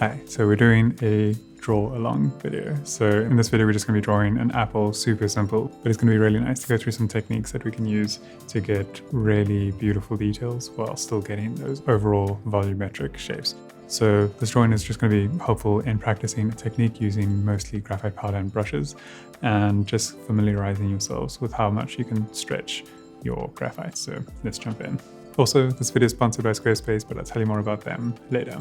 Hi, so we're doing a draw along video. So in this video, we're just going to be drawing an apple, super simple, but it's going to be really nice to go through some techniques that we can use to get really beautiful details while still getting those overall volumetric shapes. So this drawing is just going to be helpful in practicing a technique using mostly graphite powder and brushes, and just familiarizing yourselves with how much you can stretch your graphite. So let's jump in. Also, this video is sponsored by Squarespace, but I'll tell you more about them later.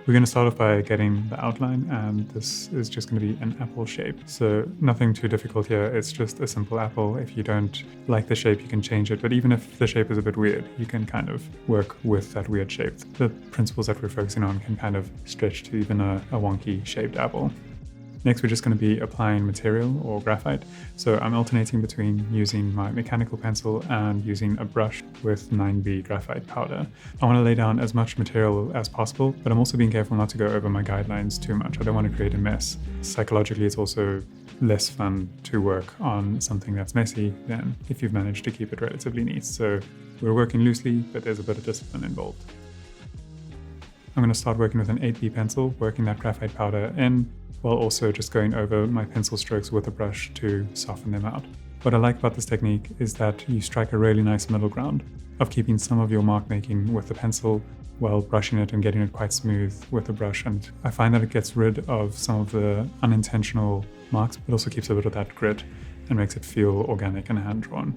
We're going to start off by getting the outline, and this is just going to be an apple shape. So nothing too difficult here, it's just a simple apple. If you don't like the shape, you can change it, but even if the shape is a bit weird, you can kind of work with that weird shape. The principles that we're focusing on can kind of stretch to even a wonky shaped apple. Next, we're just going to be applying material or graphite. So I'm alternating between using my mechanical pencil and using a brush with 9B graphite powder. I want to lay down as much material as possible, but I'm also being careful not to go over my guidelines too much. I don't want to create a mess. Psychologically, it's also less fun to work on something that's messy than if you've managed to keep it relatively neat. So we're working loosely, but there's a bit of discipline involved. I'm going to start working with an 8B pencil, working that graphite powder in, while also just going over my pencil strokes with a brush to soften them out. What I like about this technique is that you strike a really nice middle ground of keeping some of your mark making with the pencil while brushing it and getting it quite smooth with a brush. And I find that it gets rid of some of the unintentional marks, but also keeps a bit of that grit and makes it feel organic and hand-drawn.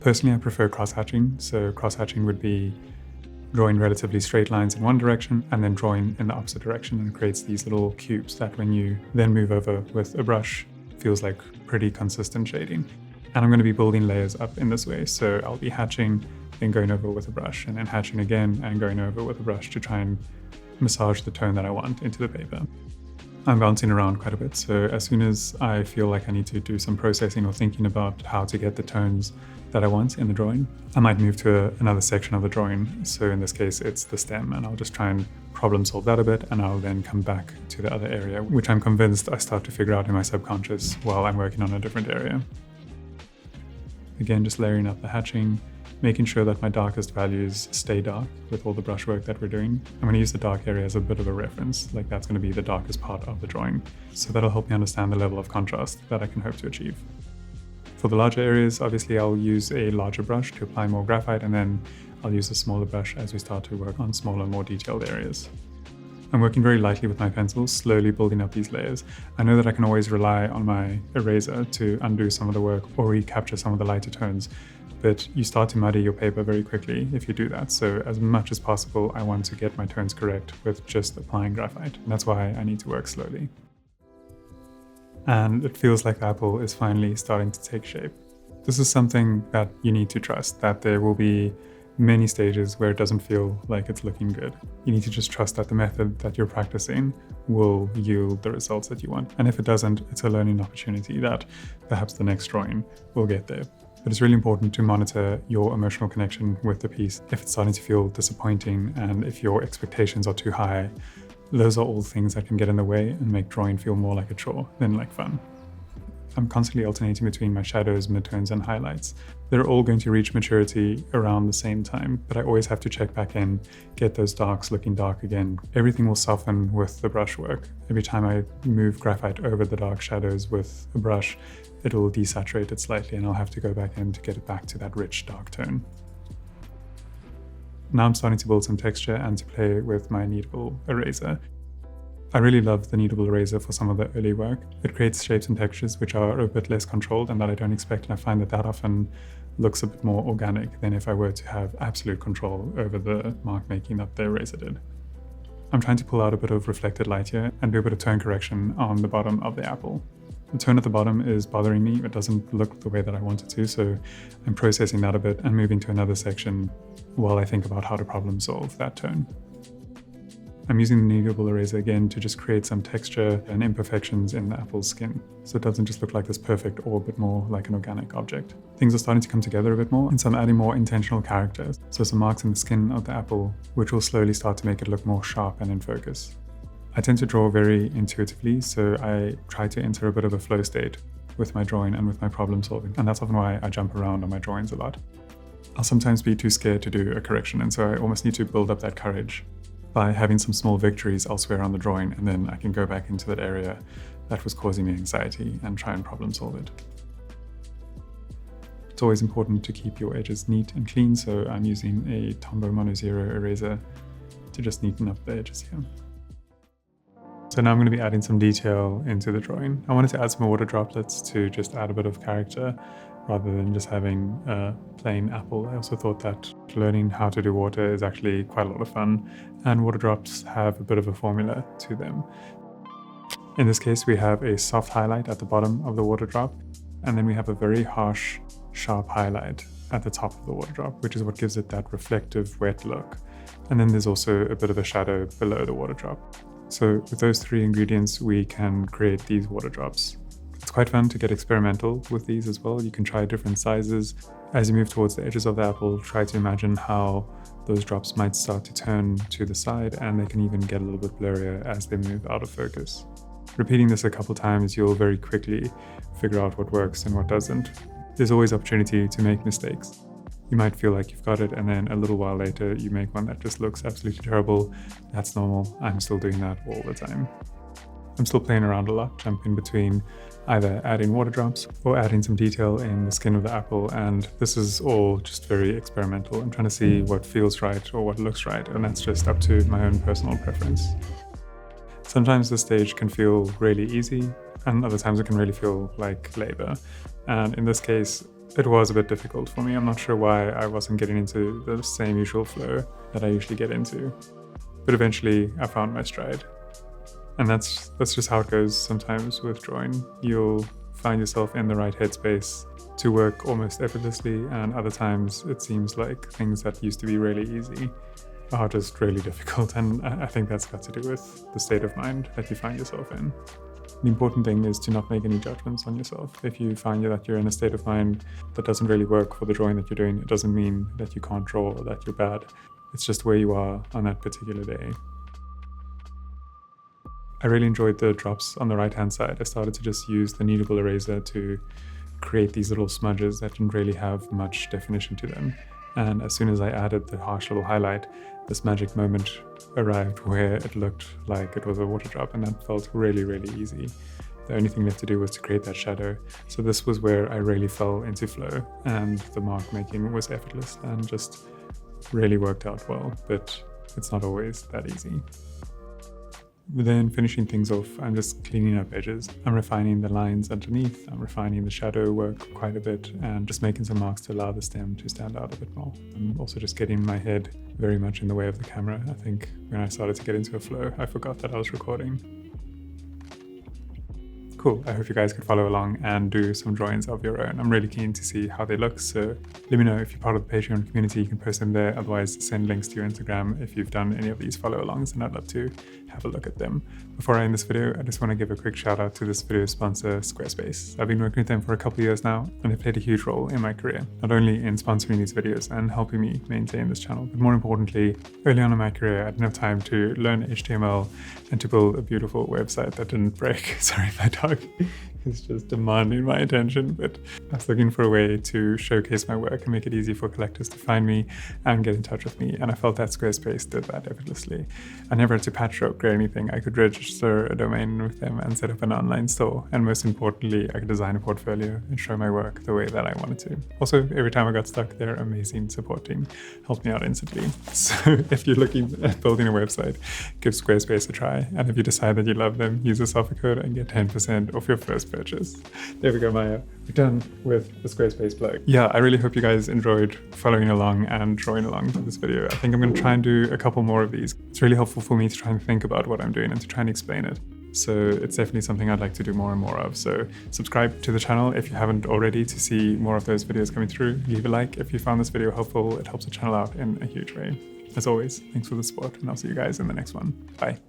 Personally, I prefer cross-hatching. So cross-hatching would be drawing relatively straight lines in one direction and then drawing in the opposite direction, and creates these little cubes that when you then move over with a brush, feels like pretty consistent shading. And I'm going to be building layers up in this way. So I'll be hatching, then going over with a brush, and then hatching again and going over with a brush to try and massage the tone that I want into the paper. I'm bouncing around quite a bit, so as soon as I feel like I need to do some processing or thinking about how to get the tones that I want in the drawing, I might move to another section of the drawing. So in this case, it's the stem, and I'll just try and problem solve that a bit, and I'll then come back to the other area, which I'm convinced I start to figure out in my subconscious while I'm working on a different area. Again, just layering up the hatching, making sure that my darkest values stay dark with all the brushwork that we're doing. I'm going to use the dark area as a bit of a reference, like that's going to be the darkest part of the drawing. So that'll help me understand the level of contrast that I can hope to achieve. For the larger areas, obviously I'll use a larger brush to apply more graphite, and then I'll use a smaller brush as we start to work on smaller, more detailed areas. I'm working very lightly with my pencil, slowly building up these layers. I know that I can always rely on my eraser to undo some of the work or recapture some of the lighter tones, but you start to muddy your paper very quickly if you do that. So as much as possible, I want to get my tones correct with just applying graphite. And that's why I need to work slowly. And it feels like the apple is finally starting to take shape. This is something that you need to trust, that there will be many stages where it doesn't feel like it's looking good. You need to just trust that the method that you're practicing will yield the results that you want. And if it doesn't, it's a learning opportunity that perhaps the next drawing will get there. But it's really important to monitor your emotional connection with the piece. If it's starting to feel disappointing and if your expectations are too high, those are all things that can get in the way and make drawing feel more like a chore than like fun. I'm constantly alternating between my shadows, midtones, and highlights. They're all going to reach maturity around the same time, but I always have to check back in, get those darks looking dark again. Everything will soften with the brushwork. Every time I move graphite over the dark shadows with a brush, it'll desaturate it slightly, and I'll have to go back in to get it back to that rich dark tone. Now I'm starting to build some texture and to play with my kneadable eraser. I really love the kneadable eraser for some of the early work. It creates shapes and textures which are a bit less controlled and that I don't expect, and I find that often looks a bit more organic than if I were to have absolute control over the mark making that the eraser did. I'm trying to pull out a bit of reflected light here and do a bit of tone correction on the bottom of the apple. The tone at the bottom is bothering me. It doesn't look the way that I want it to, so I'm processing that a bit and moving to another section while I think about how to problem solve that tone. I'm using the kneadable eraser again to just create some texture and imperfections in the apple's skin, so it doesn't just look like this perfect orb, but more like an organic object. Things are starting to come together a bit more, and so I'm adding more intentional characters, so some marks in the skin of the apple, which will slowly start to make it look more sharp and in focus. I tend to draw very intuitively, so I try to enter a bit of a flow state with my drawing and with my problem solving. And that's often why I jump around on my drawings a lot. I'll sometimes be too scared to do a correction, and so I almost need to build up that courage by having some small victories elsewhere on the drawing, and then I can go back into that area that was causing me anxiety and try and problem solve it. It's always important to keep your edges neat and clean, so I'm using a Tombow Mono Zero eraser to just neaten up the edges here. So now I'm going to be adding some detail into the drawing. I wanted to add some water droplets to just add a bit of character rather than just having a plain apple. I also thought that learning how to do water is actually quite a lot of fun, and water drops have a bit of a formula to them. In this case, we have a soft highlight at the bottom of the water drop, and then we have a very harsh, sharp highlight at the top of the water drop, which is what gives it that reflective, wet look. And then there's also a bit of a shadow below the water drop. So with those three ingredients, we can create these water drops. It's quite fun to get experimental with these as well. You can try different sizes. As you move towards the edges of the apple, try to imagine how those drops might start to turn to the side, and they can even get a little bit blurrier as they move out of focus. Repeating this a couple times, you'll very quickly figure out what works and what doesn't. There's always opportunity to make mistakes. You might feel like you've got it, and then a little while later you make one that just looks absolutely terrible. That's normal. I'm still doing that all the time. I'm still playing around a lot, jumping between either adding water drops or adding some detail in the skin of the apple, and this is all just very experimental. I'm trying to see what feels right or what looks right, and that's just up to my own personal preference. Sometimes the stage can feel really easy, and other times it can really feel like labor. And in this case, it was a bit difficult for me. I'm not sure why I wasn't getting into the same usual flow that I usually get into. But eventually I found my stride. And that's just how it goes sometimes with drawing. You'll find yourself in the right headspace to work almost effortlessly, and other times it seems like things that used to be really easy are just really difficult. And I think that's got to do with the state of mind that you find yourself in. The important thing is to not make any judgments on yourself. If you find that you're in a state of mind that doesn't really work for the drawing that you're doing, it doesn't mean that you can't draw or that you're bad. It's just where you are on that particular day. I really enjoyed the drops on the right-hand side. I started to just use the kneadable eraser to create these little smudges that didn't really have much definition to them. And as soon as I added the harsh little highlight, this magic moment arrived where it looked like it was a water drop, and that felt really, really easy. The only thing left to do was to create that shadow. So this was where I really fell into flow, and the mark making was effortless and just really worked out well, but it's not always that easy. Then finishing things off, I'm just cleaning up edges. I'm refining the lines underneath, I'm refining the shadow work quite a bit, and just making some marks to allow the stem to stand out a bit more. I'm also just getting my head very much in the way of the camera. I think when I started to get into a flow, I forgot that I was recording. Cool, I hope you guys could follow along and do some drawings of your own. I'm really keen to see how they look, so let me know if you're part of the Patreon community. You can post them there, otherwise send links to your Instagram if you've done any of these follow-alongs, and I'd love to have a look at them. Before I end this video, I just want to give a quick shout out to this video's sponsor, Squarespace. I've been working with them for a couple of years now, and they've played a huge role in my career, not only in sponsoring these videos and helping me maintain this channel, but more importantly, early on in my career, I didn't have time to learn HTML and to build a beautiful website that didn't break. Sorry, my dog is just demanding my attention, but I was looking for a way to showcase my work and make it easy for collectors to find me and get in touch with me, and I felt that Squarespace did that effortlessly. I never had to patchwork or anything. I could register a domain with them and set up an online store, and most importantly, I could design a portfolio and show my work the way that I wanted to. Also, every time I got stuck, their amazing support team helped me out instantly. So if you're looking at building a website, give Squarespace a try, and if you decide that you love them, use this offer code and get 10% off your first purchase. There we go, Maya. We're done with the Squarespace plug. Yeah, I really hope you guys enjoyed following along and drawing along to this video. I think I'm going to try and do a couple more of these. It's really helpful for me to try and think about what I'm doing and to try and explain it. So it's definitely something I'd like to do more and more of. So subscribe to the channel if you haven't already to see more of those videos coming through. Leave a like if you found this video helpful. It helps the channel out in a huge way. As always, thanks for the support, and I'll see you guys in the next one. Bye.